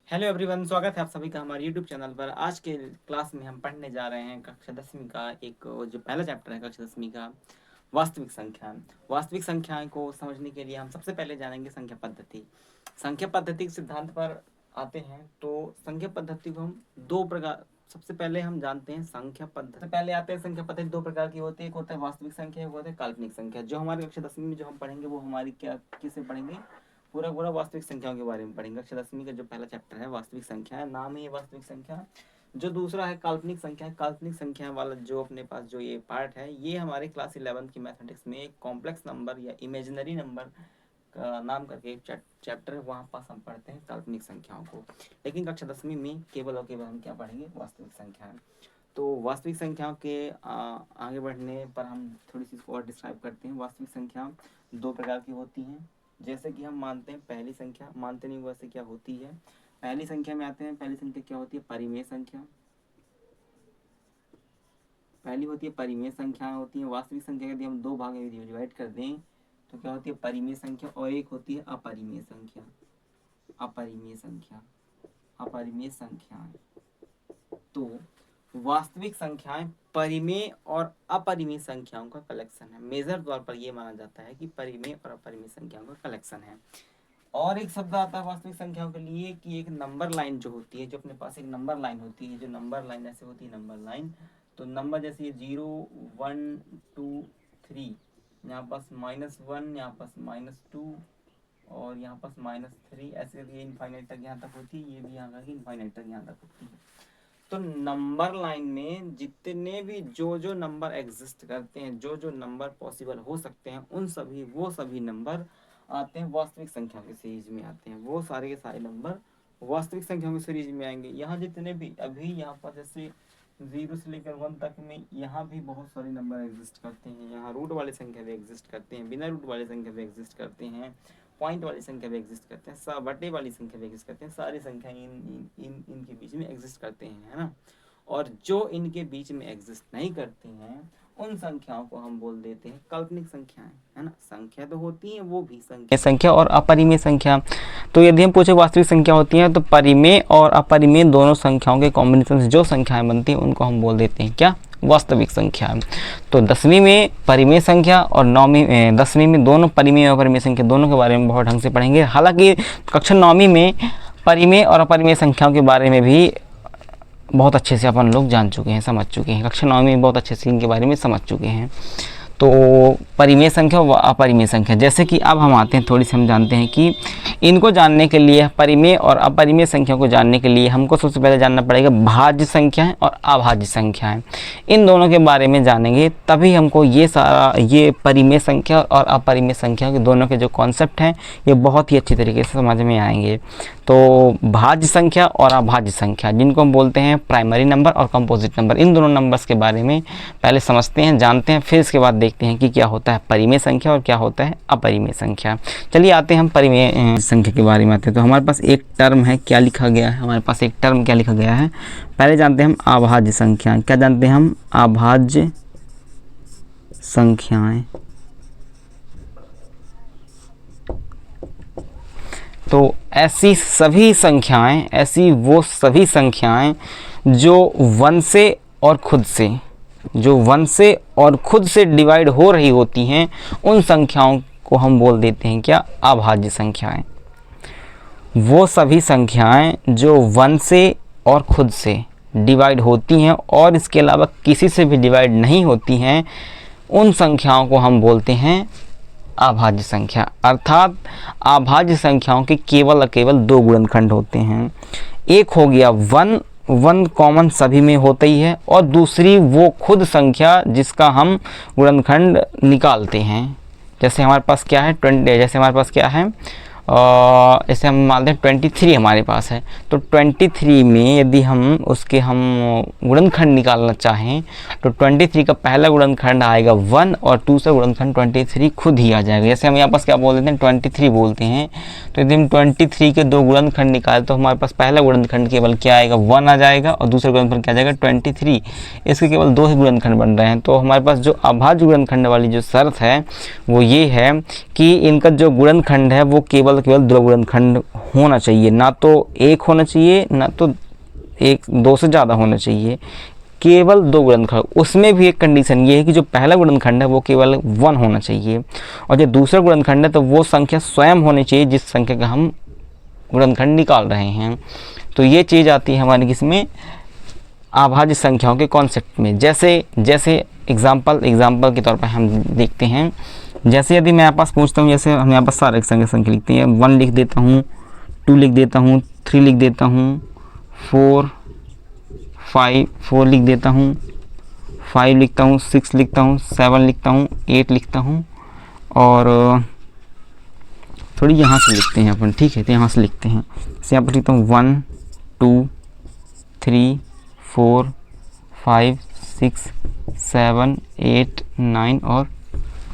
Hello everyone, स्वागत है आप सभी का हमारे यूट्यूब चैनल पर। आज के क्लास में हम पढ़ने जा रहे हैं कक्षा 10वीं का एक जो पहला चैप्टर है कक्षा 10वीं का, वास्तविक संख्या। वास्तविक संख्याएं को समझने के लिए हम सबसे पहले जानेंगे संख्या पद्धति। संख्या पद्धति के सिद्धांत पर आते हैं तो संख्या पद्धति को हम दो प्रकार, सबसे पहले हम जानते हैं संख्या पद्धति। पहले आते हैं संख्या पद्धति दो प्रकार की होती है, एक होता है वास्तविक संख्या, एक होता है काल्पनिक संख्या। जो हमारी कक्षा 10वीं में जो हम पढ़ेंगे वो हमारी क्या किसे पढ़ेंगे, पूरा वास्तविक संख्याओं के बारे में पढ़ेंगे। कक्षा 10वीं का जो पहला चैप्टर है वास्तविक संख्या है, नाम है ये वास्तविक संख्या। जो दूसरा है काल्पनिक संख्या। काल्पनिक संख्या वाला जो अपने पास जो ये पार्ट है, ये हमारे क्लास 11 की मैथमेटिक्स में एक कॉम्प्लेक्स नंबर या इमेजिनरी नंबर का नाम करके एक चैप्टर है, वहाँ पास हम पढ़ते हैं काल्पनिक संख्याओं को। लेकिन कक्षा 10वीं में केवल और केवल हम क्या पढ़ेंगे, वास्तविक संख्या। तो वास्तविक संख्याओं के आगे बढ़ने पर हम थोड़ी सी इसको और डिस्क्राइब करते हैं। वास्तविक संख्या दो प्रकार की होती हैं। जैसे कि हम मानते हैं पहली संख्या, मानते नहीं वैसे क्या होती है। पहली संख्या में आते हैं, पहली संख्या क्या होती है, परिमेय संख्या। पहली होती है परिमेय संख्या होती है। वास्तविक संख्या यदि हम दो भागों में डिवाइड कर दें तो क्या होती है, परिमेय संख्या, और एक होती है अपरिमेय संख्या। अपरिमेय संख्या, अपरिमेय संख्याएं। तो वास्तविक संख्याएं परिमेय और अपरिमेय संख्याओं का कलेक्शन है। मेजर तौर पर यह माना जाता है कि परिमेय और अपरिमेय संख्याओं का कलेक्शन है। और एक शब्द आता है वास्तविक संख्याओं के लिए कि एक नंबर लाइन जो होती है, जो अपने पास एक नंबर लाइन होती है, जो नंबर लाइन ऐसे होती है नंबर लाइन, तो नंबर जैसे 0 1 2 3, यहाँ पास -1, यहाँ पास -2 और यहाँ पास -3, ऐसे करके इनफाइनाइट तक यहाँ तक होती है। ये भी यहाँ का इनफाइनाइट तक यहाँ तक होती है। तो नंबर लाइन में जितने भी जो नंबर एग्जिस्ट करते हैं, जो नंबर पॉसिबल हो सकते हैं, उन सभी वो सभी नंबर आते हैं वास्तविक संख्या के सीरीज में आते हैं। वो सारे के सारे नंबर वास्तविक संख्या की सीरीज में आएंगे। यहाँ जितने भी अभी यहाँ पर जैसे 0 से लेकर 1 तक में यहाँ भी बहुत सारे नंबर एग्जिस्ट करते हैं। यहाँ रूट वाले संख्या भी एग्जिस्ट करते हैं, बिना रूट वाले संख्या भी एग्जिस्ट करते हैं, पॉइंट वाली संख्या भी एग्जिस्ट करते हैं, बटे वाली संख्या भी एग्जिस्ट करते हैं। सारी संख्या इनके बीच में एग्जिस्ट करते हैं, है ना। और जो इनके बीच में एग्जिस्ट नहीं करती हैं उन संख्याओं को हम बोल देते हैं काल्पनिक संख्याएं, है ना। संख्या तो होती है वो भी संख्या और अपरिमेय संख्या। तो यदि हम पूछे वास्तविक संख्या होती है तो परिमेय और अपरिमेय दोनों संख्याओं के कॉम्बिनेशन से जो संख्याएं बनती हैं उनको हम बोल देते हैं क्या, वास्तविक संख्या। तो 10वीं में परिमेय संख्या और 10वीं में दोनों परिमेय और अपरिमेय संख्या दोनों के बारे में बहुत ढंग से पढ़ेंगे। हालांकि कक्षा 9वीं में परिमेय और अपरिमेय संख्याओं के बारे में भी बहुत अच्छे से अपन लोग जान चुके हैं, समझ चुके हैं। कक्षा 9वीं में बहुत अच्छे से इनके बारे में समझ चुके हैं। तो परिमेय संख्या व अपरिमेय संख्या, जैसे कि अब हम आते हैं थोड़ी सी हम जानते हैं कि इनको जानने के लिए, परिमेय और अपरिमेय संख्या को जानने के लिए हमको सबसे पहले जानना पड़ेगा भाज्य संख्याएं और अभाज्य संख्याएं। इन दोनों के बारे में जानेंगे तभी हमको ये परिमेय संख्या और अपरिमेय संख्या के दोनों के जो कॉन्सेप्ट हैं ये बहुत ही अच्छी तरीके से समझ में आएंगे। तो भाज्य संख्या और अभाज्य संख्या, जिनको हम बोलते हैं प्राइमरी नंबर और कंपोजिट नंबर, इन दोनों नंबर्स के बारे में पहले समझते हैं, जानते हैं, फिर इसके बाद देखते हैं कि क्या होता है परिमेय संख्या और क्या होता है अपरिमेय संख्या। चलिए आते हैं हम परिमेय संख्या के बारे में आते हैं। तो हमारे पास एक टर्म है, क्या लिखा गया है हमारे पास, एक टर्म क्या लिखा गया है। पहले जानते हैं हम अभाज्य संख्या। क्या जानते हैं हम, अभाज्य संख्याएं। तो ऐसी सभी संख्याएं, ऐसी वो सभी संख्याएं जो 1 से और खुद से डिवाइड हो रही होती हैं, उन संख्याओं को हम बोल देते हैं क्या, अभाज्य संख्याएं। वो सभी संख्याएं जो 1 से और खुद से डिवाइड होती हैं और इसके अलावा किसी से भी डिवाइड नहीं होती हैं, उन संख्याओं को हम बोलते हैं अभाज्य संख्या। अर्थात अभाज्य संख्याओं के केवल और केवल दो गुणनखंड होते हैं। एक हो गया 1 कॉमन सभी में होता ही है, और दूसरी वो खुद संख्या जिसका हम गुणनखंड निकालते हैं। जैसे हमारे पास क्या है, जैसे हम मान लें 23 हमारे पास है, तो 23 में यदि हम उसके गुणनखंड निकालना चाहें तो 23 का पहला गुणनखंड आएगा 1 और दूसरा गुणनखंड 23 खुद ही आ जाएगा। जैसे हम यहाँ पास क्या बोल देते हैं, 23 बोलते हैं तो यदि हम 23 के दो गुणनखंड निकालें तो हमारे पास पहला गुणनखंड केवल क्या आएगा 1 आ जाएगा और दूसरा गुणनखंड क्या आ जाएगा 23। इसके केवल दो ही गुणनखंड बन रहे हैं। तो हमारे पास जो अभाज्य गुणनखंड वाली जो शर्त है वो ये है कि इनका जो गुणनखंड है वो केवल दो गुणनखंड होना चाहिए, ना तो एक होना चाहिए ना तो एक दो से ज़्यादा होना चाहिए, केवल दो गुणनखंड। उसमें भी एक कंडीशन ये है कि जो पहला गुणनखंड है वो केवल 1 होना चाहिए और जो दूसरा गुणनखंड है तो वो संख्या स्वयं होनी चाहिए जिस संख्या का हम गुणनखंड निकाल रहे हैं। तो ये चीज़ आती है हमारे किसमें, अभाज्य संख्याओं के कॉन्सेप्ट में। जैसे एग्जाम्पल के तौर पर हम देखते हैं, जैसे यदि मैं यहाँ पास पूछता हूँ, जैसे हम यहाँ पास सारे संख्या लिखते हैं, 1 लिख देता हूँ, 2 लिख देता हूँ, 3 लिख देता हूँ, 4 लिख देता हूँ, 5 लिखता हूँ, 6 लिखता हूँ, 7 लिखता हूँ, 8 लिखता हूँ और थोड़ी यहाँ से लिखते हैं अपन, ठीक है। तो यहाँ से लिखते हैं, जैसे यहाँ पर लिखता हूँ 1 2 3 4 5 6 7 8 9 और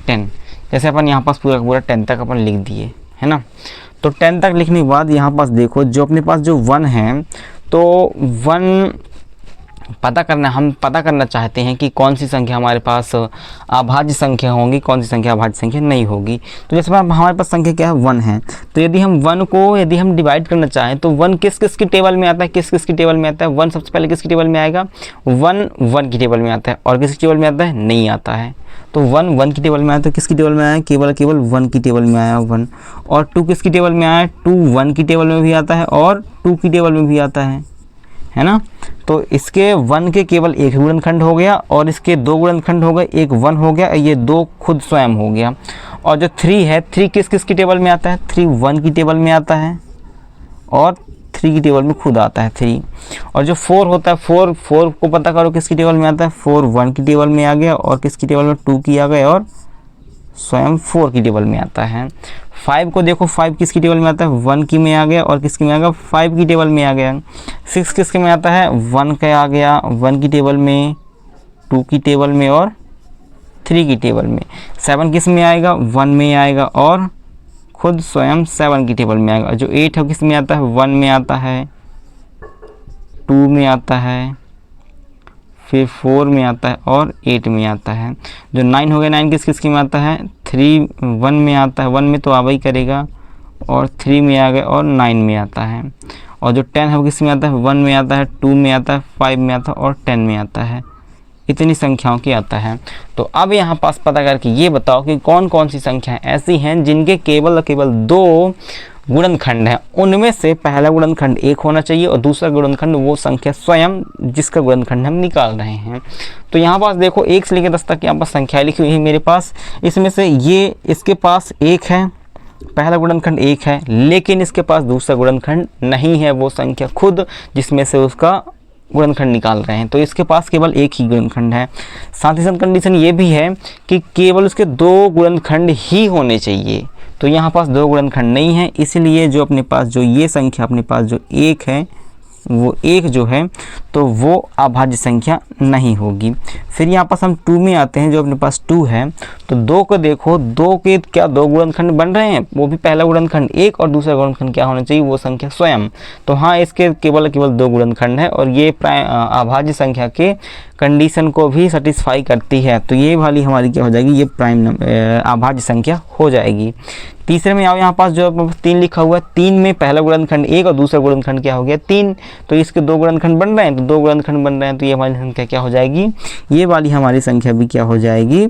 10। जैसे अपन यहाँ पास पूरा 10 तक अपन लिख दिए है ना। तो 10 तक लिखने के बाद यहाँ पास देखो जो अपने पास जो 1 है, तो 1 हम पता करना चाहते हैं कि कौन सी संख्या हमारे पास अभाज्य संख्या होंगी, कौन सी संख्या अभाज्य संख्या नहीं होगी। तो जैसे हमारे पास संख्या क्या है 1 है, तो यदि हम 1 को हम डिवाइड करना चाहें तो 1 किस की टेबल में आता है, किस की टेबल में आता है। 1 सबसे पहले किसकी टेबल में आएगा, 1 की टेबल में आता है और किसकी टेबल में आता है, नहीं आता है। तो 1 की टेबल में आया तो किसकी टेबल में आया, केवल 1 की टेबल में आया 1। और 2 किसकी टेबल में आया, 2 1 की टेबल में भी आता है और 2 की टेबल में भी आता है ना। तो इसके 1 के केवल एक गुणनखंड हो गया और इसके दो गुणनखंड हो गए, एक 1 हो गया, ये 2 खुद स्वयं हो गया। और जो 3 है, 3 किस की टेबल में आता है, 3 1 की टेबल में आता है और 3 की टेबल में खुद आता है 3। और जो 4 होता है, 4 को पता करो किसकी टेबल में आता है, 4 1 की टेबल में आ गया और किसकी टेबल में 2 की आ गए और स्वयं 4 की टेबल में आता है। 5 को देखो, 5 किसकी टेबल में आता है, 1 की में आ गया और किसकी में आ गया, 5 की टेबल में आ गया। 6 किसके में आता है, 1 का आ गया 1 की टेबल में, 2 की टेबल में और 3 की टेबल में। 7 किस में आएगा, 1 में आएगा और खुद स्वयं 7 की टेबल में आएगा। जो 8 है किस में आता है, 1 में आता है, 2 में आता है, फिर 4 में आता है और 8 में आता है। जो 9 हो गया, 9 किस में आता है, 3 1 में आता है, 1 में तो आवा ही करेगा और 3 में आ गया और 9 में आता है। और जो 10 है वो किस में आता है, 1 में आता है, 2 में आता है, 5 में आता है और 10 में आता है। इतनी संख्याओं की आता है। तो अब यहाँ पास पता करके ये बताओ कि कौन कौन सी संख्याएं ऐसी हैं जिनके केवल 2 गुणनखंड हैं। उनमें से पहला गुणनखंड 1 होना चाहिए और दूसरा गुणनखंड वो संख्या स्वयं जिसका गुणनखंड हम निकाल रहे हैं। तो यहाँ पास देखो 1 से लेकर 10 तक यहाँ पास संख्या लिखी हुई है मेरे पास। इसमें से ये इसके पास 1 है, पहला गुणनखंड 1 है, लेकिन इसके पास दूसरा गुणनखंड नहीं है वो संख्या खुद जिसमें से उसका गुणनखंड निकाल रहे हैं। तो इसके पास केवल एक ही गुणनखंड है। साथ ही साथ कंडीशन ये भी है कि केवल उसके 2 गुणनखंड ही होने चाहिए। तो यहाँ पास 2 गुणनखंड नहीं है, इसलिए जो अपने पास जो ये संख्या अपने पास जो 1 है वो 1 जो है तो वो अभाज्य संख्या नहीं होगी। फिर यहाँ पास हम 2 में आते हैं। जो अपने पास 2 है तो 2 को देखो, 2 के क्या 2 गुणनखंड बन रहे हैं, वो भी पहला गुणनखंड 1 और दूसरा गुणनखंड क्या होना चाहिए, वो संख्या स्वयं। तो हाँ, इसके केवल 2 गुणनखंड है और ये अभाज्य संख्या के कंडीशन को भी सेटिस्फाई करती है। तो ये वाली हमारी क्या हो जाएगी, ये प्राइम अभाज्य संख्या हो जाएगी। तीसरे में आओ, यहाँ पास जो 3 लिखा हुआ है, 3 में पहला गुणनखंड 1 और दूसरा गुणनखंड क्या हो गया 3। तो इसके 2 गुणनखंड बन रहे हैं, तो 2 गुणनखंड बन रहे हैं, तो ये हमारी संख्या क्या हो जाएगी, ये वाली हमारी संख्या भी क्या हो जाएगी,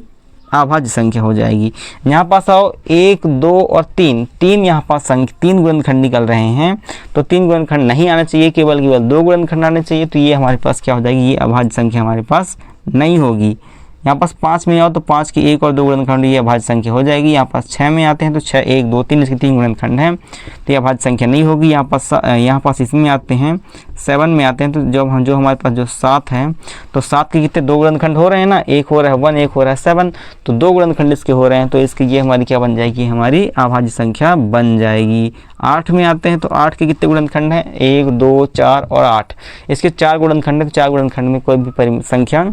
अभाज्य संख्या हो जाएगी। यहाँ पास आओ 1 2 और 3 यहाँ पास 3 गुणनखंड निकल रहे हैं। तो 3 गुणनखंड नहीं आना चाहिए, केवल 2 गुणनखंड आने चाहिए। तो ये हमारे पास क्या हो जाएगी, ये अभाज्य संख्या हमारे पास नहीं होगी। यहाँ पास 5 में आओ तो 5 के 1 और 2 गुणनखंड, ये अभाज्य संख्या हो जाएगी। यहाँ पास 6 में आते हैं तो 6 1 2 3 इसके 3 गुणनखंड हैं, तो ये अभाज्य संख्या नहीं होगी। यहाँ पास इसमें आते हैं 7 में आते हैं तो जो हमारे पास जो 7 है, तो 7 के कितने 2 गुणनखंड हो रहे हैं ना, एक हो रहा है 1, एक हो रहा है 7, तो 2 गुणनखंड इसके हो रहे हैं। तो इसकी ये हमारी क्या बन जाएगी, हमारी अभाज्य संख्या बन जाएगी। 8 में आते हैं तो 8 के कितने गुणनखंड हैं, 1 2 4 और 8, इसके 4 गुणनखंड है। तो 4 गुणनखंड में कोई भी संख्या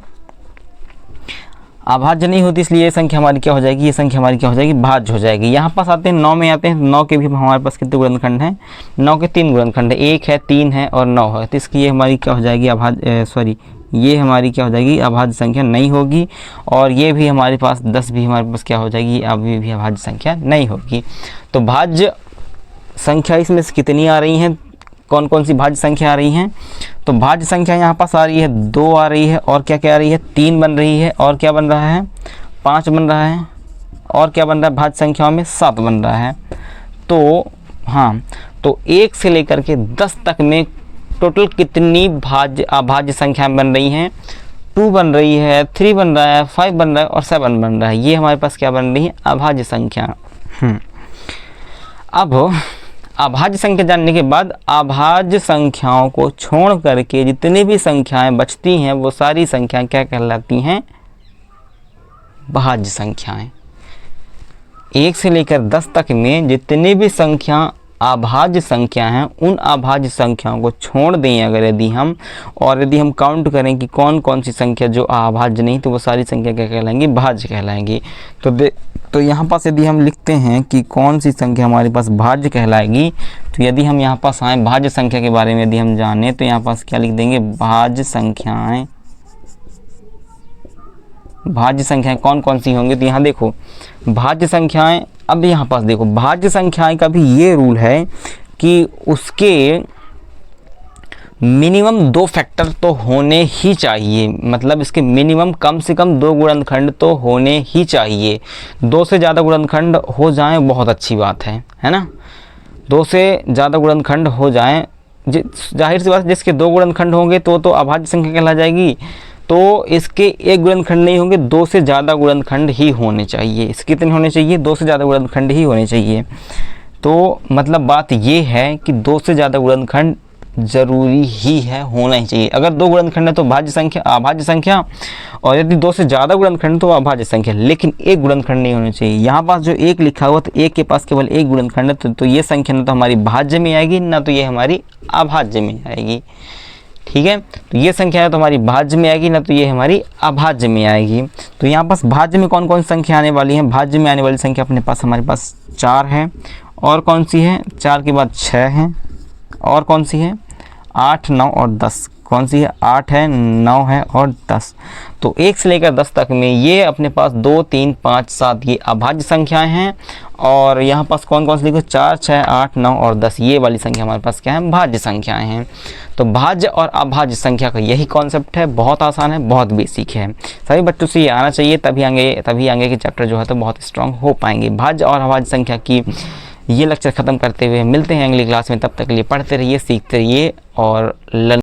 अभाज्य नहीं होती, इसलिए ये संख्या हमारी क्या हो जाएगी, ये संख्या हमारी क्या हो जाएगी, भाज्य हो जाएगी। यहाँ पास आते हैं 9 में आते हैं, 9 के भी हमारे पास कितने गुणनखंड हैं, 9 के 3 गुणनखंड है, 1 है, 3 है और 9 है। तो इसकी ये हमारी क्या हो जाएगी, ये हमारी क्या हो जाएगी, अभाज्य संख्या नहीं होगी। और ये भी हमारे पास 10 भी हमारे पास क्या हो जाएगी, अब ये भी अभाज्य संख्या नहीं होगी। तो भाज्य संख्या इसमें से कितनी आ रही हैं, कौन कौन सी भाज्य संख्या आ रही हैं, तो भाज्य संख्या यहाँ पास आ रही है 2 आ रही है, और क्या क्या आ रही है, 3 बन रही है, और क्या बन रहा है, 5 बन रहा है, और क्या बन रहा है, भाज्य संख्याओं में 7 बन रहा है। तो हाँ, तो 1 से लेकर के 10 तक में टोटल कितनी अभाज्य संख्याएं बन रही हैं, 2 बन रही है, 3 बन रहा है, 5 बन रहा है और 7 बन रहा है। ये हमारे पास क्या बन रही है, अभाज्य संख्या। अब अभाज्य संख्या जानने के बाद अभाज्य संख्याओं को छोड़ करके जितनी भी संख्याएं बचती हैं वो सारी संख्याएं क्या कहलाती हैं, भाज्य संख्याएं। 1 से लेकर 10 तक में जितनी भी संख्या अभाज्य संख्या हैं, उन अभाज्य संख्याओं को छोड़ दें अगर यदि हम, और यदि हम काउंट करें कि कौन कौन सी संख्या जो अभाज्य नहीं, तो वो सारी संख्या क्या कहलाएंगी, भाज्य कहलाएंगी। तो यहाँ पास यदि हम लिखते हैं कि कौन सी संख्या हमारे पास भाज्य कहलाएगी, तो यदि हम यहाँ पास आए भाज्य संख्या के बारे में यदि हम जाने, तो यहाँ पास क्या लिख देंगे, भाज्य संख्याएं। भाज्य संख्याएं कौन कौन सी होंगी, तो यहाँ देखो भाज्य संख्याएं, अब यहाँ पास देखो भाज्य संख्याएं का भी ये रूल है कि उसके मिनिमम 2 फैक्टर तो होने ही चाहिए, मतलब इसके मिनिमम कम से कम 2 गुणनखंड तो होने ही चाहिए। 2 से ज़्यादा गुणनखंड हो जाएं बहुत अच्छी बात है ना, 2 से ज़्यादा गुणनखंड हो जाएं, जाहिर सी बात है जिसके 2 गुणनखंड होंगे तो अभाज्य संख्या कहला जाएगी। तो इसके 1 गुणनखंड नहीं होंगे, 2 से ज़्यादा गुणनखंड ही होने चाहिए। इसके कितने होने चाहिए, 2 से ज़्यादा गुणनखंड ही होने चाहिए। तो मतलब बात ये है कि 2 से ज़्यादा गुणनखंड ज़रूरी ही है, होना ही चाहिए। अगर 2 गुणनखंड है तो भाज्य संख्या, अभाज्य संख्या, और यदि 2 से ज़्यादा गुणनखंड तो अभाज्य संख्या, लेकिन 1 गुणनखंड नहीं होना चाहिए। यहाँ पास जो 1 लिखा हुआ, तो 1 के पास केवल 1 गुणनखंड है, तो ये संख्या ना तो हमारी भाज्य में आएगी, ना तो ये हमारी अभाज्य में आएगी। ठीक है, तो ये संख्या है तो हमारी भाज्य में आएगी, ना तो ये हमारी अभाज्य में आएगी। तो यहाँ पास भाज्य में कौन कौन सी संख्या आने वाली है, भाज्य में आने वाली संख्या अपने पास हमारे पास 4 है, और कौन सी है, 4 के बाद 6 है, और कौन सी है, 8, 9 और 10। कौन सी है, 8 है, 9 है और 10। तो 1 से लेकर 10 तक में ये अपने पास 2, 3, 5, 7 ये अभाज्य संख्याएं हैं, और यहाँ पास कौन कौन सी लिखो, 4, 6, 8, 9 और 10 ये वाली संख्या हमारे पास क्या है, भाज्य संख्याएं हैं। तो भाज्य और अभाज्य संख्या का यही कॉन्सेप्ट है, बहुत आसान है, बहुत बेसिक है, सभी बच्चों से ये आना चाहिए, तभी आगे के चैप्टर जो है तो बहुत स्ट्रांग हो पाएंगे। भाज्य और अभाज्य संख्या की ये लेक्चर ख़त्म करते हुए मिलते हैं अगली क्लास में, तब तक के लिए पढ़ते रहिए, सीखते रहिए और